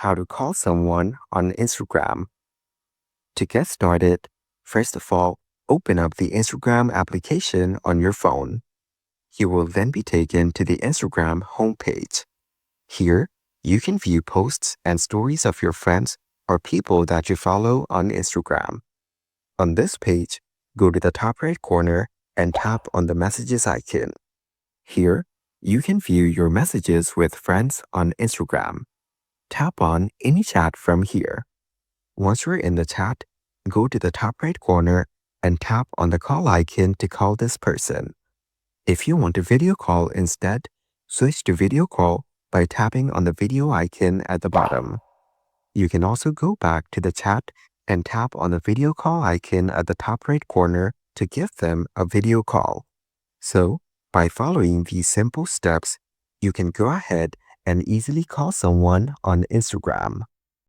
how to call someone on Instagram. To get started, first of all, open up the Instagram application on your phone. You will then be taken to the Instagram homepage. Here, you can view posts and stories of your friends or people that you follow on Instagram. On this page, go to the top right corner and tap on the messages icon. Here, you can view your messages with friends on Instagram. Tap on any chat from here. Once you're in the chat, go to the top right corner and tap on the call icon to call this person. If you want a video call instead, switch to video call by tapping on the video icon at the bottom. You can also go back to the chat and tap on the video call icon at the top right corner to give them a video call. So, by following these simple steps, you can go ahead and easily call someone on Instagram.